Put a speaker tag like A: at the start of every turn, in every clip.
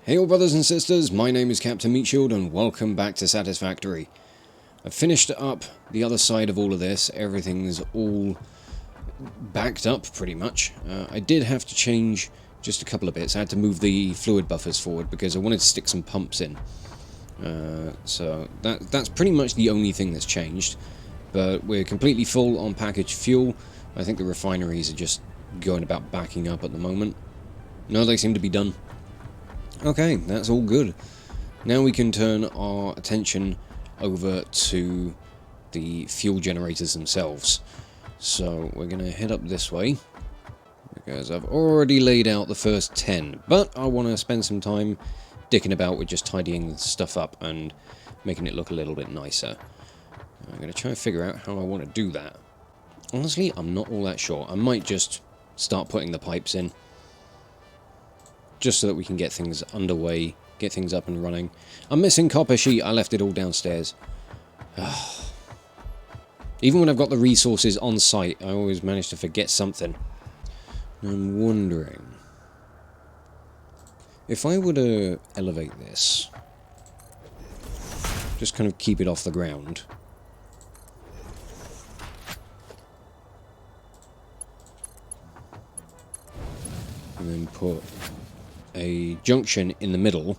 A: Hey all brothers and sisters, my name is Captain Meatshield and welcome back to Satisfactory. I've finished up the other side of all of this, everything's all backed up pretty much. I did have to change just a couple of bits. I had to move the fluid buffers forward because I wanted to stick some pumps in. So that's pretty much the only thing that's changed. But we're completely full on packaged fuel. I think the refineries are just going about backing up at the moment. No, they seem to be done. Okay, that's all good. Now we can turn our attention over to the fuel generators themselves. So we're going to head up this way, because I've already laid out the first 10, but I want to spend some time dicking about with just tidying stuff up and making it look a little bit nicer. I'm going to try and figure out how I want to do that. Honestly, I'm not all that sure. I might just start putting the pipes in, just so that we can get things underway, get things up and running. I'm missing copper sheet, I left it all downstairs. Even when I've got the resources on site, I always manage to forget something. I'm wondering if I were to elevate this, just kind of keep it off the ground. And then put a junction in the middle,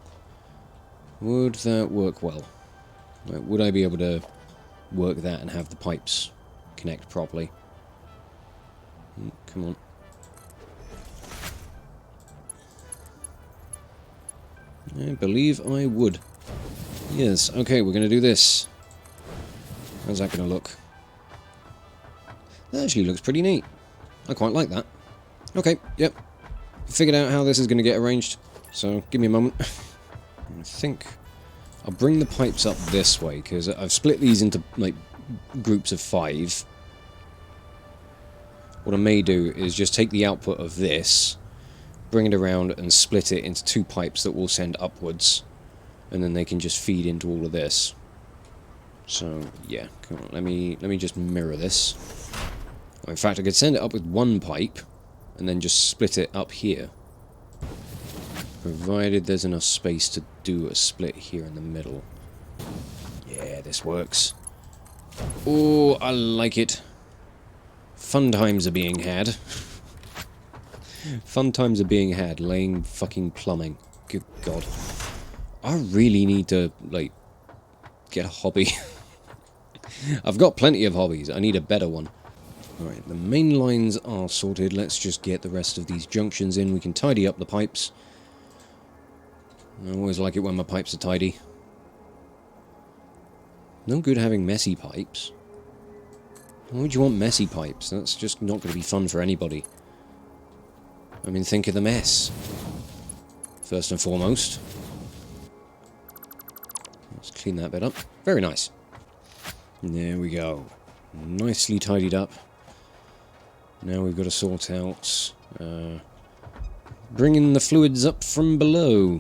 A: would that work well? Like, would I be able to work that and have the pipes connect properly? Come on. I believe I would. Yes, okay, we're going to do this. How's that going to look? That actually looks pretty neat. I quite like that. Okay, yep. Figured out how this is going to get arranged, so give me a moment. I think I'll bring the pipes up this way, because I've split these into like groups of 5. What I may do is just take the output of this, bring it around and split it into 2 pipes that will send upwards, and then they can just feed into all of this. So yeah, come on, let me just mirror this. In fact, I could send it up with 1 pipe and then just split it up here, provided there's enough space to do a split here in the middle. Yeah, this works. Oh, I like it. Fun times are being had. Fun times are being had, laying fucking plumbing. Good God. I really need to, like, get a hobby. I've got plenty of hobbies, I need a better one. Alright, the main lines are sorted. Let's just get the rest of these junctions in. We can tidy up the pipes. I always like it when my pipes are tidy. No good having messy pipes. Why would you want messy pipes? That's just not going to be fun for anybody. I mean, think of the mess. First and foremost. Let's clean that bit up. Very nice. There we go. Nicely tidied up. Now we've got to sort out bringing the fluids up from below.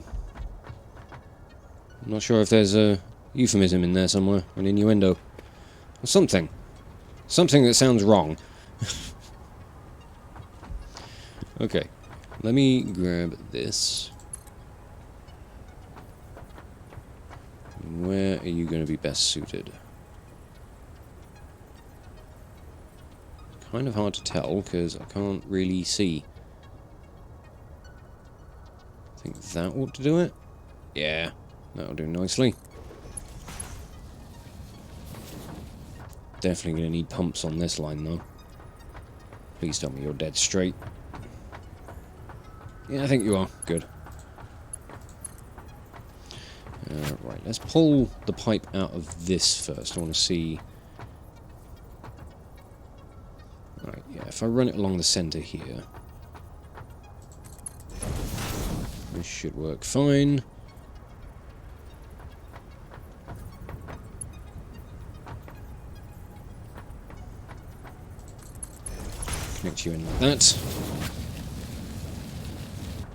A: I'm not sure if there's a euphemism in there somewhere, an innuendo. Or something. Something that sounds wrong. Okay, let me grab this. Where are you going to be best suited? Kind of hard to tell, because I can't really see. I think that ought to do it. Yeah, that'll do nicely. Definitely going to need pumps on this line, though. Please tell me you're dead straight. Yeah, I think you are. Good. Right, let's pull the pipe out of this first. I want to see... Right, yeah, if I run it along the centre here, this should work fine. Connect you in like that.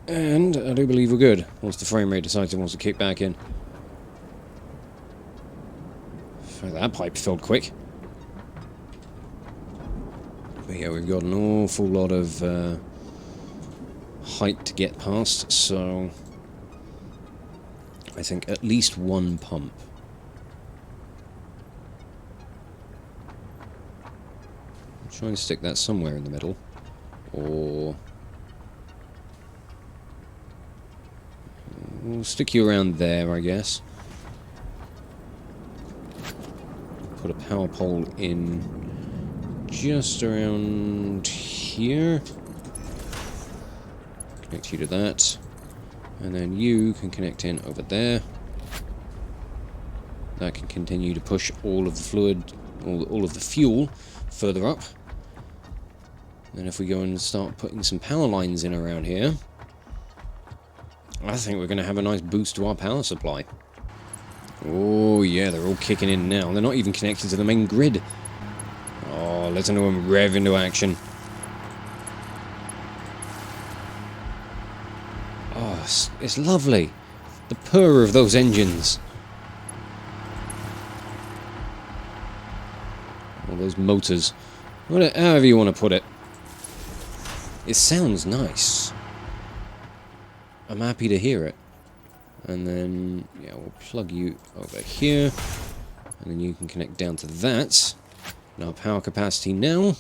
A: And I do believe we're good, once the frame rate decides it wants to kick back in. That pipe filled quick. But yeah, we've got an awful lot of height to get past, so I think at least one pump. I'll try and stick that somewhere in the middle. Or... we'll stick you around there, I guess. Put a power pole in just around here. Connect you to that. And then you can connect in over there. That can continue to push all of the fluid, all of the fuel further up. Then if we go and start putting some power lines in around here, I think we're going to have a nice boost to our power supply. Oh yeah, they're all kicking in now. They're not even connected to the main grid. Oh, listen to them rev into action. Oh, it's lovely. The purr of those engines. All those motors. However you want to put it. It sounds nice. I'm happy to hear it. And then, yeah, we'll plug you over here. And then you can connect down to that. And our power capacity now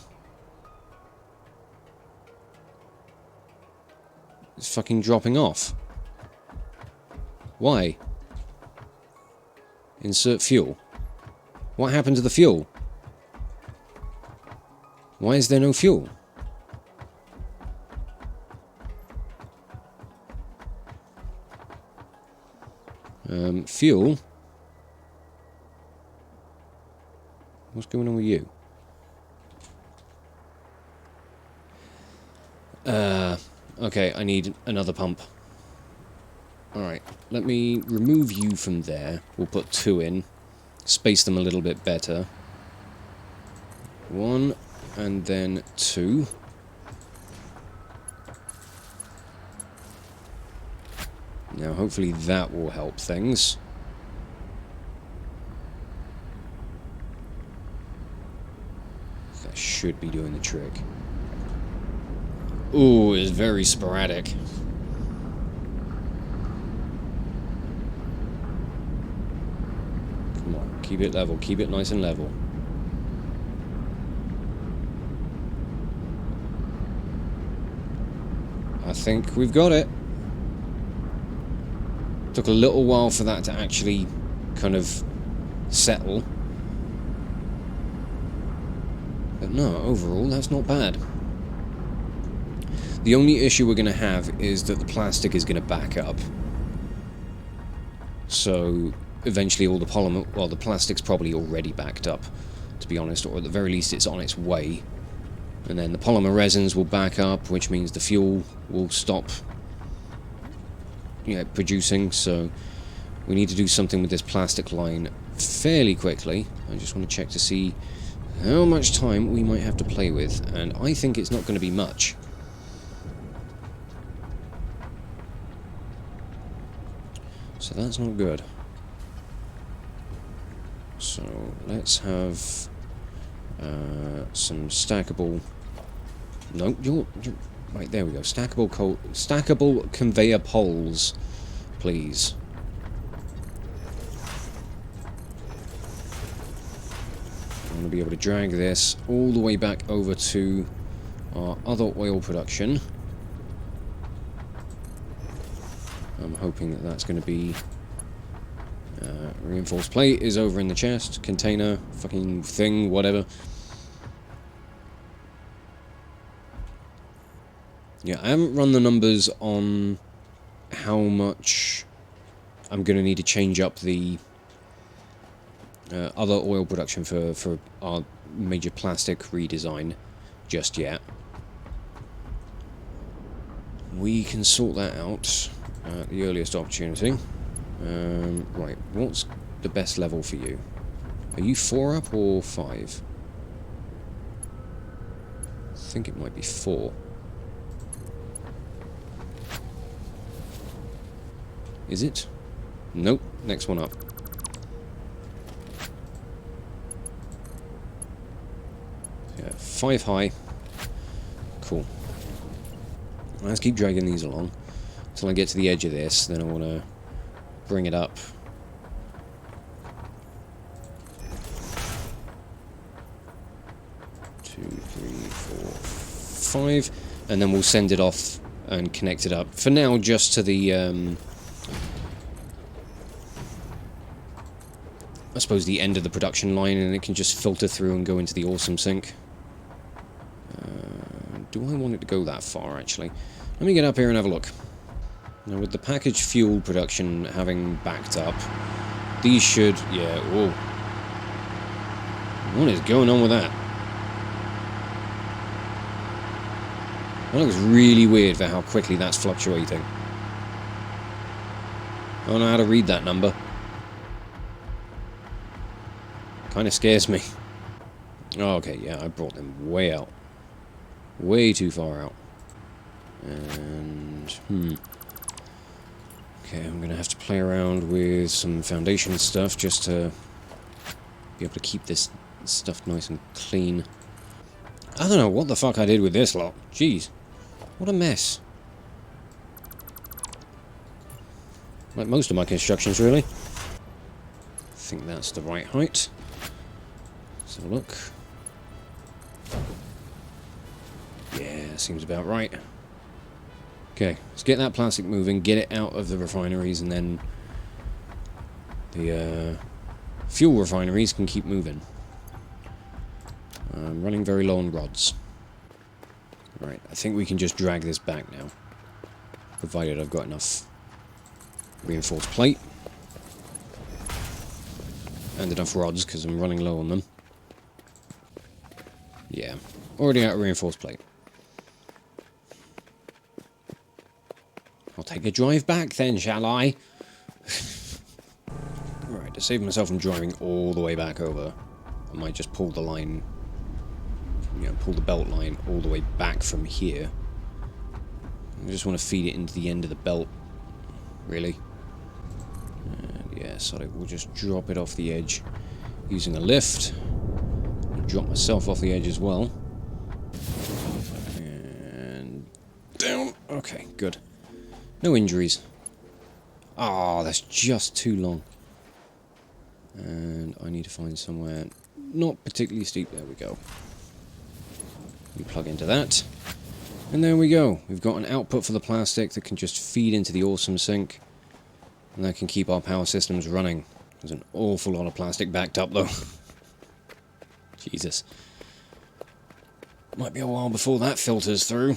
A: is fucking dropping off. Why? Insert fuel. What happened to the fuel? Why is there no fuel? Fuel? What's going on with you? Okay, I need another pump. Alright, let me remove you from there. We'll put 2 in. Space them a little bit better. 1, and then 2. Now, hopefully that will help things. That should be doing the trick. Ooh, it's very sporadic. Come on, keep it level, keep it nice and level. I think we've got it. Took a little while for that to actually kind of settle. But no, overall, that's not bad. The only issue we're going to have is that the plastic is going to back up. So, eventually all the polymer... well, the plastic's probably already backed up, to be honest, or at the very least it's on its way. And then the polymer resins will back up, which means the fuel will stop producing, so we need to do something with this plastic line fairly quickly. I just want to check to see how much time we might have to play with, and I think it's not going to be much. So that's not good. So let's have some stackable... no, you're... right, there we go. Stackable conveyor poles, please. I want to be able to drag this all the way back over to our other oil production. I'm hoping that that's going to be... reinforced plate is over in the chest, container, fucking thing, whatever. Yeah, I haven't run the numbers on how much I'm going to need to change up the other oil production for our major plastic redesign just yet. We can sort that out at the earliest opportunity. Right, what's the best level for you? Are you 4 up or 5? I think it might be 4. Is it? Nope, next one up. Yeah, 5 high. Cool. Let's keep dragging these along until I get to the edge of this, then I want to bring it up. 2, 3, 4, 5, and then we'll send it off and connect it up. For now, just to the, I suppose the end of the production line, and it can just filter through and go into the awesome sink. Do I want it to go that far, actually? Let me get up here and have a look. Now, with the packaged fuel production having backed up, these should... yeah, whoa. What is going on with that? That looks really weird for how quickly that's fluctuating. I don't know how to read that number. Kind of scares me. Oh, okay, yeah, I brought them way out. Way too far out. And, okay, I'm going to have to play around with some foundation stuff just to be able to keep this stuff nice and clean. I don't know what the fuck I did with this lot. Jeez. What a mess. Like most of my constructions, really. I think that's the right height. Let's have a look. Yeah, seems about right. Okay, let's get that plastic moving, get it out of the refineries, and then the fuel refineries can keep moving. I'm running very low on rods. Right, I think we can just drag this back now, provided I've got enough reinforced plate and enough rods, because I'm running low on them. Yeah, already out of reinforced plate. I'll take a drive back then, shall I? Right, to save myself from driving all the way back over, I might just pull the line, pull the belt line all the way back from here. I just want to feed it into the end of the belt, really. And yeah, so we'll just drop it off the edge using a lift. I'll drop myself off the edge as well. And down. Okay, good. No injuries. Ah, that's just too long. And I need to find somewhere not particularly steep. There we go. We plug into that. And there we go. We've got an output for the plastic that can just feed into the awesome sink. And that can keep our power systems running. There's an awful lot of plastic backed up, though. Jesus. Might be a while before that filters through.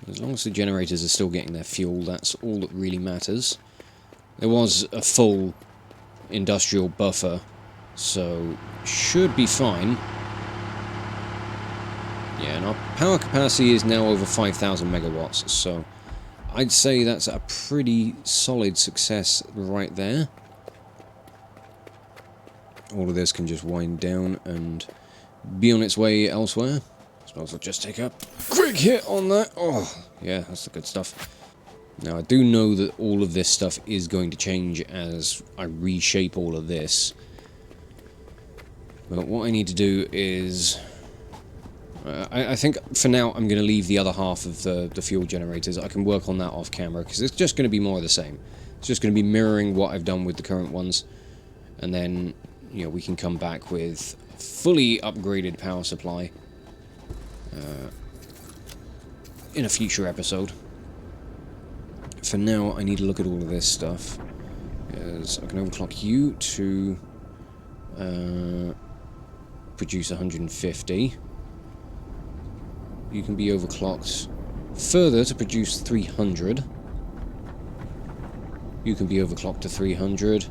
A: As long as the generators are still getting their fuel, that's all that really matters. There was a full industrial buffer, so should be fine. Yeah, and our power capacity is now over 5,000 megawatts, so I'd say that's a pretty solid success right there. All of this can just wind down and be on its way elsewhere. So I'll just take a quick hit on that. Oh, yeah, that's the good stuff. Now, I do know that all of this stuff is going to change as I reshape all of this. But what I need to do is... I think for now I'm going to leave the other half of the fuel generators. I can work on that off camera, because it's just going to be more of the same. It's just going to be mirroring what I've done with the current ones. And then, we can come back with fully upgraded power supply in a future episode. For now, I need to look at all of this stuff, as I can overclock you to produce 150. You can be overclocked further to produce 300. You can be overclocked to 300.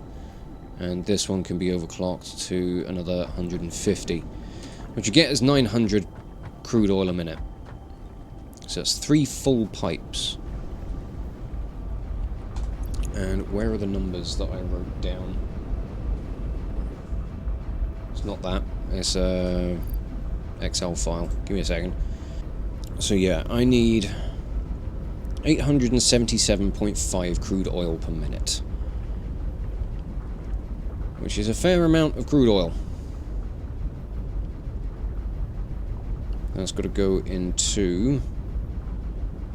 A: And this one can be overclocked to another 150. What you get is 900 crude oil a minute. So that's 3 full pipes. And where are the numbers that I wrote down? It's not that. It's a Excel file. Give me a second. So yeah, I need 877.5 crude oil per minute. Which is a fair amount of crude oil. That's got to go into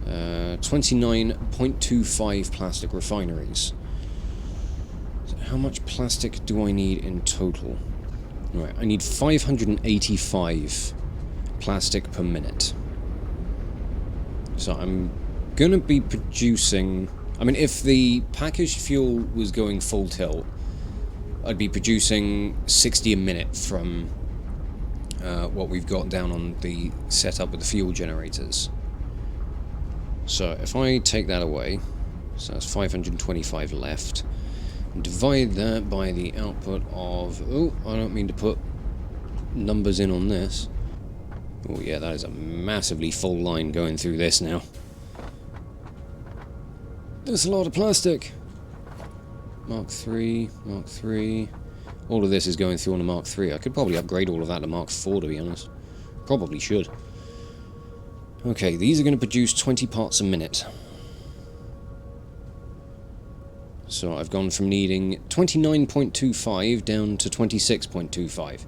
A: 29.25 plastic refineries. So how much plastic do I need in total? Right, I need 585 plastic per minute. So I'm going to be producing... I mean, if the packaged fuel was going full tilt, I'd be producing 60 a minute from what we've got down on the setup with the fuel generators. So if I take that away, so that's 525 left, and divide that by the output of... Oh, I don't mean to put numbers in on this. Oh yeah, that is a massively full line going through this now. There's a lot of plastic. Mark 3, Mark 3. All of this is going through on a Mark 3. I could probably upgrade all of that to Mark 4, to be honest. Probably should. Okay, these are going to produce 20 parts a minute. So I've gone from needing 29.25 down to 26.25.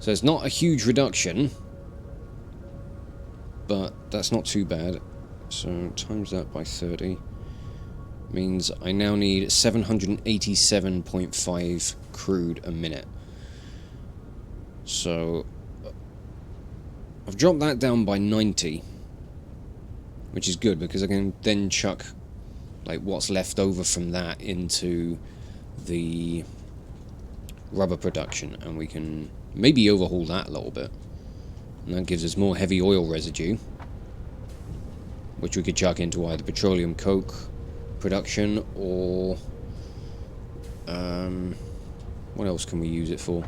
A: So it's not a huge reduction, but that's not too bad. So times that by 30 means I now need 787.5 crude a minute. So I've dropped that down by 90, which is good because I can then chuck like what's left over from that into the rubber production, and we can maybe overhaul that a little bit, and that gives us more heavy oil residue, which we could chuck into either petroleum coke production or what else can we use it for?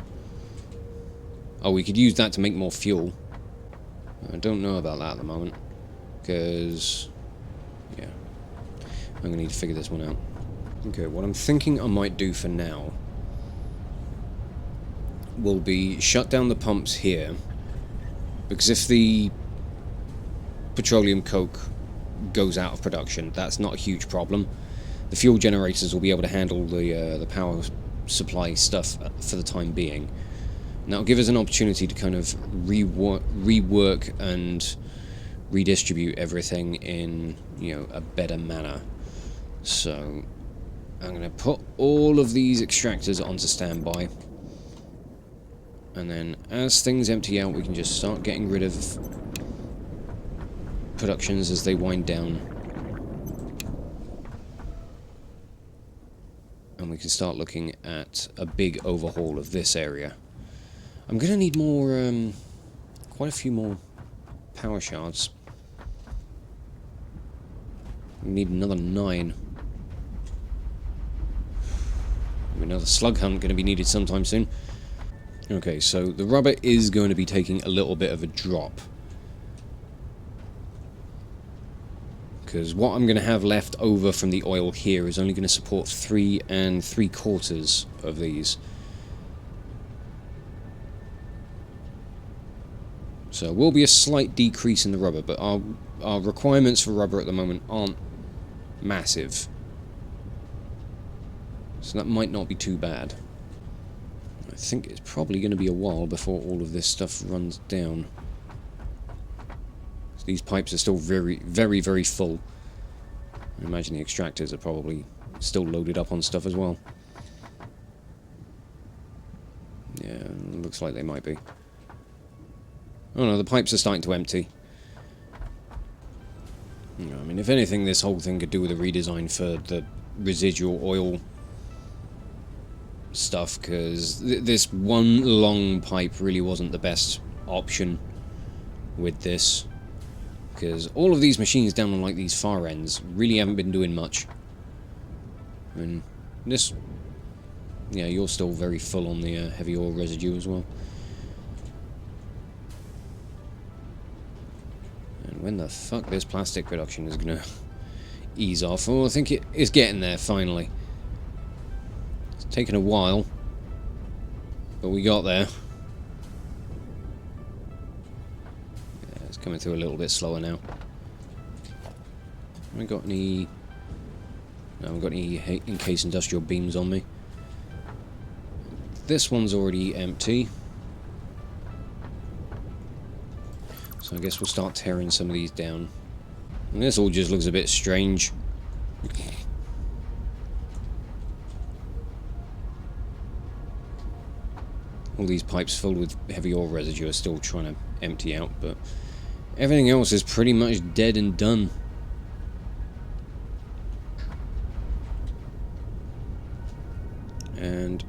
A: Oh, we could use that to make more fuel. I don't know about that at the moment, because yeah, I'm gonna need to figure this one out. Okay, what I'm thinking I might do for now will be shut down the pumps here, because if the petroleum coke goes out of production, that's not a huge problem. The fuel generators will be able to handle the power supply stuff for the time being. And that'll give us an opportunity to kind of rework and redistribute everything in, you know, a better manner. So I'm going to put all of these extractors onto standby, and then as things empty out, we can just start getting rid of productions as they wind down, and we can start looking at a big overhaul of this area. I'm going to need more, quite a few more power shards. We need another 9. Another slug hunt going to be needed sometime soon. Okay, so the rubber is going to be taking a little bit of a drop, because what I'm going to have left over from the oil here is only going to support 3 3/4 of these. So there will be a slight decrease in the rubber, but our requirements for rubber at the moment aren't massive. So that might not be too bad. I think it's probably going to be a while before all of this stuff runs down. So these pipes are still very, very, very full. I imagine the extractors are probably still loaded up on stuff as well. Yeah, looks like they might be. Oh no, the pipes are starting to empty. I mean, if anything, this whole thing could do with a redesign for the residual oil stuff, because this one long pipe really wasn't the best option with this, because all of these machines down on like these far ends really haven't been doing much. I mean, this, yeah, you're still very full on the heavy oil residue as well. And when the fuck this plastic production is gonna ease off? Oh, I think it is getting there finally. It's taken a while, but we got there. Yeah, it's coming through a little bit slower now. Have I got any... No, I haven't got any in-case industrial beams on me. This one's already empty, so I guess we'll start tearing some of these down. And this all just looks a bit strange. All these pipes filled with heavy oil residue are still trying to empty out, but everything else is pretty much dead and done. And...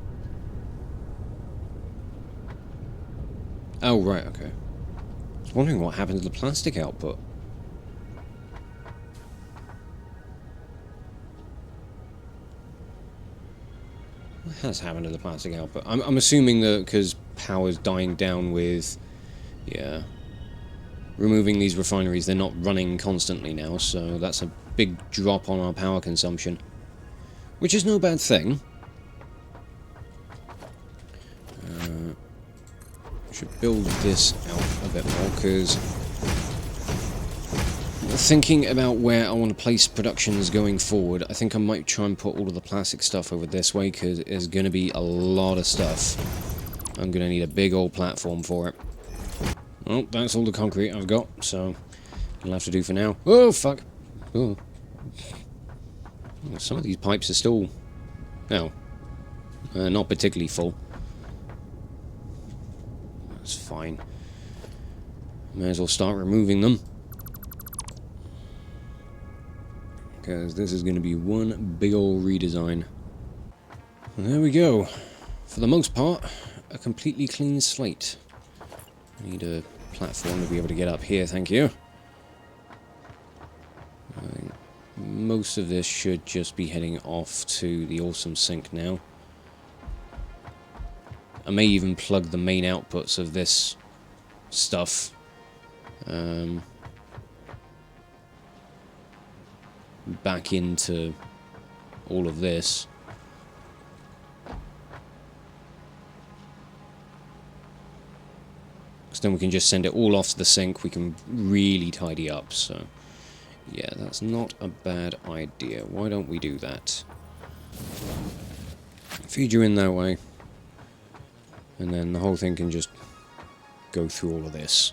A: oh, right, okay. I was wondering what happened to the plastic output. What has happened to the plastic output? I'm assuming that because power's dying down with... yeah. Removing these refineries, they're not running constantly now, so that's a big drop on our power consumption. Which is no bad thing. I should build this out a bit more, because thinking about where I want to place productions going forward, I think I might try and put all of the plastic stuff over this way, because there's going to be a lot of stuff. I'm going to need a big old platform for it. Well, that's all the concrete I've got, so it'll have to do for now. Oh, fuck! Oh. Some of these pipes are still... no. Not particularly full. That's fine. May as well start removing them. Because this is going to be one big old redesign. And there we go. For the most part, a completely clean slate. I need a platform to be able to get up here, thank you. I think most of this should just be heading off to the awesome sink now. I may even plug the main outputs of this stuff back into all of this. Because then we can just send it all off to the sink, we can really tidy up, so... yeah, that's not a bad idea. Why don't we do that? Feed you in that way. And then the whole thing can just go through all of this.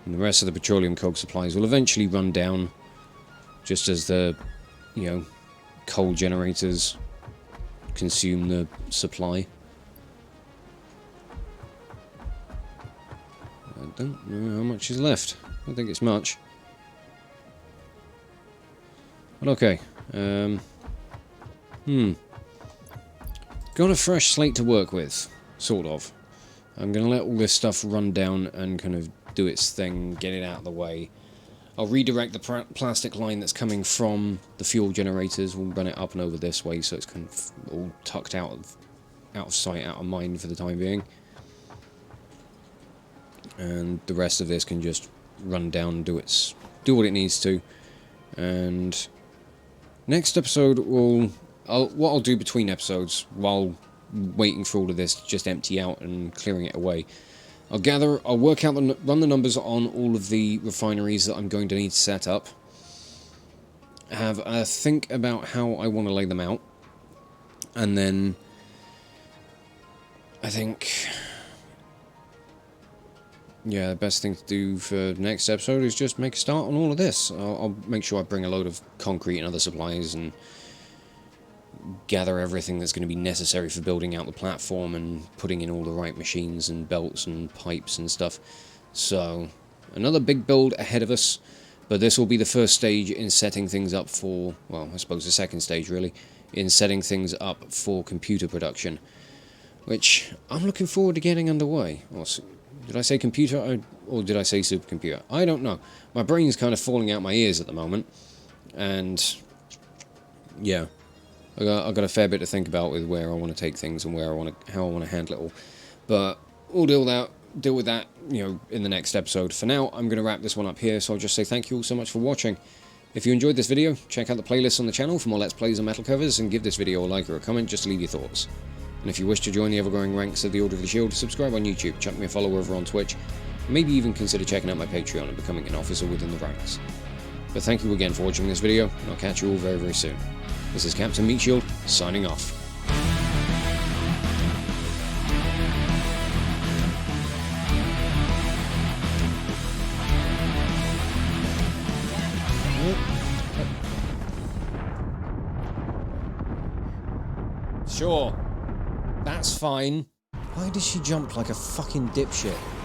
A: And the rest of the petroleum coke supplies will eventually run down, just as the, you know, coal generators consume the supply. I don't know how much is left. I don't think it's much. But okay. Got a fresh slate to work with, sort of. I'm going to let all this stuff run down and kind of do its thing, get it out of the way. I'll redirect the plastic line that's coming from the fuel generators. We'll run it up and over this way so it's kind of all tucked out of sight, out of mind for the time being. And the rest of this can just run down and do what it needs to. And next episode what I'll do between episodes while waiting for all of this to just empty out and clearing it away, I'll work out run the numbers on all of the refineries that I'm going to need to set up. Have a think about how I want to lay them out, and then I think, yeah, the best thing to do for next episode is just make a start on all of this. I'll make sure I bring a load of concrete and other supplies and gather everything that's going to be necessary for building out the platform and putting in all the right machines and belts and pipes and stuff. So, another big build ahead of us, but this will be the first stage in setting things up for, well, I suppose the second stage really, in setting things up for computer production, which I'm looking forward to getting underway. Did I say computer or did I say supercomputer? I don't know. My brain's kind of falling out my ears at the moment, and yeah. I've got a fair bit to think about with where I want to take things and how I want to handle it all. But we'll deal with that, you know, in the next episode. For now, I'm going to wrap this one up here, so I'll just say thank you all so much for watching. If you enjoyed this video, check out the playlists on the channel for more Let's Plays and metal covers, and give this video a like or a comment just to leave your thoughts. And if you wish to join the ever-growing ranks of the Order of the Shield, subscribe on YouTube, chuck me a follow over on Twitch, and maybe even consider checking out my Patreon and becoming an officer within the ranks. But thank you again for watching this video, and I'll catch you all very, very soon. This is Captain Meatshield, signing off. Sure. That's fine. Why does she jump like a fucking dipshit?